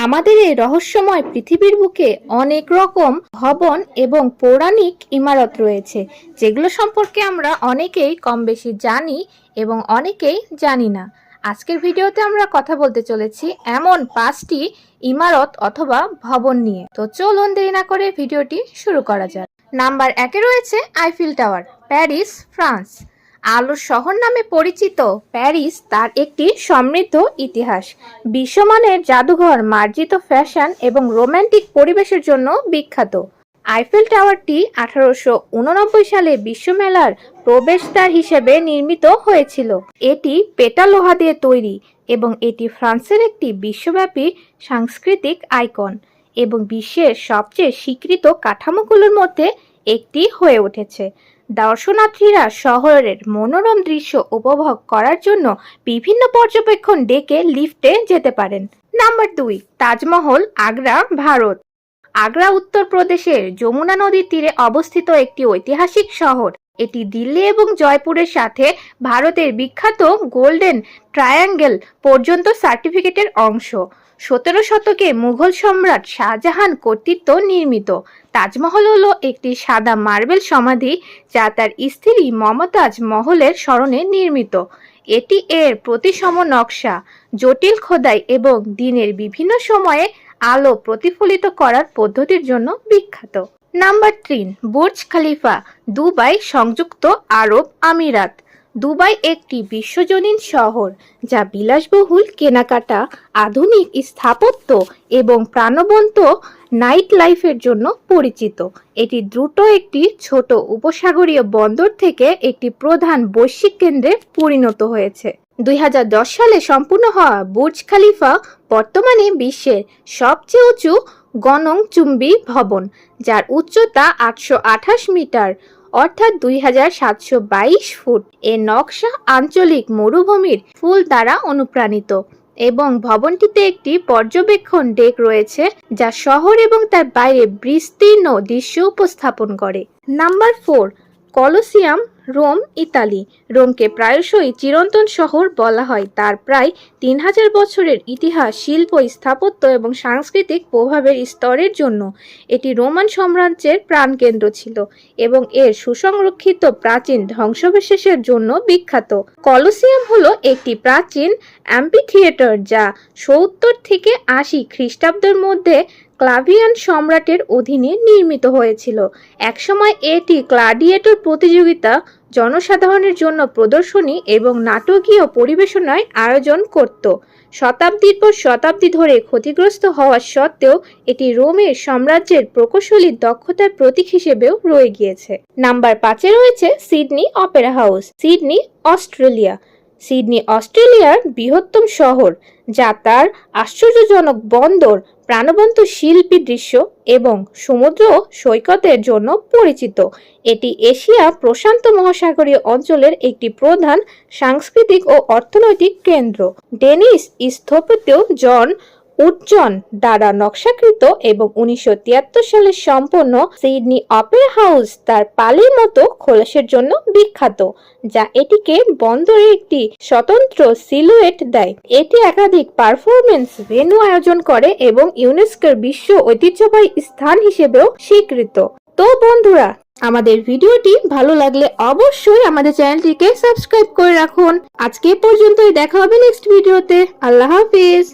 আমাদের এই রহস্যময় পৃথিবীর বুকে অনেক রকম ভবন এবং পৌরাণিক ইমারত রয়েছে, যেগুলো সম্পর্কে আমরা অনেকেই কম বেশি জানি এবং অনেকেই জানি না। আজকের ভিডিওতে আমরা কথা বলতে চলেছি এমন 5টি ইমারত অথবা ভবন নিয়ে। তো চলুন দেরি না করে ভিডিওটি শুরু করা যাক। নাম্বার 1-এ রয়েছে আইফেল টাওয়ার, প্যারিস, ফ্রান্স। আলোর শহর নামে পরিচিত প্যারিস তার একটি সমৃদ্ধ ইতিহাস, বিশ্বমানের জাদুঘর, মার্জিত ফ্যাশন এবং রোমান্টিক পরিবেশের জন্য বিখ্যাত। আইফেল টাওয়ারটি 1889 সালে বিশ্বমেলার প্রবেশদ্বার হিসেবে নির্মিত হয়েছিল। এটি পেটা লোহা দিয়ে তৈরি এবং এটি ফ্রান্সের একটি বিশ্বব্যাপী সাংস্কৃতিক আইকন এবং বিশ্বের সবচেয়ে স্বীকৃত কাঠামোগুলোর মধ্যে একটি হয়ে উঠেছে। দর্শনার্থীরা শহরের মনোরম দৃশ্য উপভোগ করার জন্য বিভিন্ন পর্যবেক্ষণ ডেকে লিফটে যেতে পারেন। নাম্বার 2, তাজমহল, আগ্রা, ভারত। আগ্রা উত্তরপ্রদেশের যমুনা নদীর তীরে অবস্থিত একটি ঐতিহাসিক শহর। এটি দিল্লি এবং জয়পুরের সাথে ভারতের বিখ্যাত গোল্ডেন ট্রায়াঙ্গেল পর্যন্ত সার্টিফিকেটের অংশ। 17 শতকে মুঘল সম্রাট শাহজাহান কর্তৃক নির্মিত তাজমহল হলো একটি সাদা মার্বেল সমাধি যা তার স্ত্রী মমতাজ মহলের স্মরণে নির্মিত। এটি এর প্রতিসম নকশা, জটিল খোদাই এবং দিনের বিভিন্ন সময়ে আলো প্রতিফলিত করার পদ্ধতির জন্য বিখ্যাত। নাম্বার 3, বুর্জ খলিফা, দুবাই, সংযুক্ত আরব আমিরাত। দুবাই একটি বিশ্বজনীন শহর যা বিলাসবহুল কেনাকাটা, আধুনিক স্থাপত্য এবং প্রাণবন্ত নাইট লাইফের জন্য পরিচিত। এটি দ্রুত একটি ছোট উপসাগরীয় বন্দর থেকে একটি প্রধান বৈশ্বিক কেন্দ্রে পরিণত হয়েছে। 2010 সালে সম্পূর্ণ হওয়া বুর্জ খলিফা বর্তমানে বিশ্বের সবচেয়ে উঁচু গগনচুম্বী ভবন, যার উচ্চতা 828 মিটার অর্থাৎ 2722 ফুট। এর নকশা আঞ্চলিক মরুভূমির ফুল দ্বারা অনুপ্রাণিত এবং ভবনটিতে একটি পর্যবেক্ষণ ডেক রয়েছে যা শহর এবং তার বাইরে বিস্তীর্ণ দৃশ্য উপস্থাপন করে। Number 4, Colosseum, Rome, Italy. রোমকে প্রায়শই চিরন্তন শহর বলা হয় তার প্রায় 3000 বছরের ইতিহাস, শিল্প, স্থাপত্য এবং সাংস্কৃতিক প্রভাবের স্তরের জন্য। এটি রোমান সাম্রাজ্যের প্রাণকেন্দ্র ছিল এবং এর সুসংরক্ষিত প্রাচীন ধ্বংসাবশেষের জন্য বিখ্যাত। কলোসিয়াম হলো একটি প্রাচীন অ্যাম্পিথিয়েটার যা 70 থেকে 80 খ্রিস্টাব্দের মধ্যে ক্লাভিয়ান সম্রাটের অধীনে নির্মিত হয়েছিল। একসময় এটি গ্ল্যাডিয়েটর প্রতিযোগিতা, জনসাধারণের জন্য প্রদর্শনী এবং নাটকীয় পরিবেশনায় আয়োজন করত। শতাব্দীর পর শতাব্দী ধরে ক্ষতিগ্রস্ত হওয়া সত্ত্বেও এটি রোমের সাম্রাজ্যের প্রকৌশলী দক্ষতার প্রতীক হিসেবেও রয়ে গিয়েছে। নাম্বার 5-এ রয়েছে Sydney Opera house, Sydney, Australia. Sydney অস্ট্রেলিয়ার বৃহত্তম শহর যা তার আশ্চর্যজনক বন্দর, প্রাণবন্ত শিল্পী দৃশ্য এবং সমুদ্র সৈকতের জন্য পরিচিত। এটি এশিয়া প্রশান্ত মহাসাগরীয় অঞ্চলের একটি প্রধান সাংস্কৃতিক ও অর্থনৈতিক কেন্দ্র। ডেনিশ স্থপতি জন উডজন দ্বারা নকশাকৃত এবং 1973 সালে সম্পন্ন সিডনি অপেরা হাউস তার পালের মতো খোলসের জন্য বিখ্যাত, যা এটিকে বন্দরে একটি স্বতন্ত্র সিলুয়েট দেয়। এটি একাধিক পারফরমেন্স ভেন্যু আয়োজন করে এবং ইউনেস্কোর বিশ্ব ঐতিহ্যবাহী স্থান হিসেবেও স্বীকৃত। তো বন্ধুরা, আমাদের ভিডিওটি ভালো লাগলে অবশ্যই আমাদের চ্যানেলটিকে সাবস্ক্রাইব করে রাখুন। আজকে পর্যন্তই, দেখা হবে নেক্সট ভিডিওতে। আল্লাহ হাফিজ।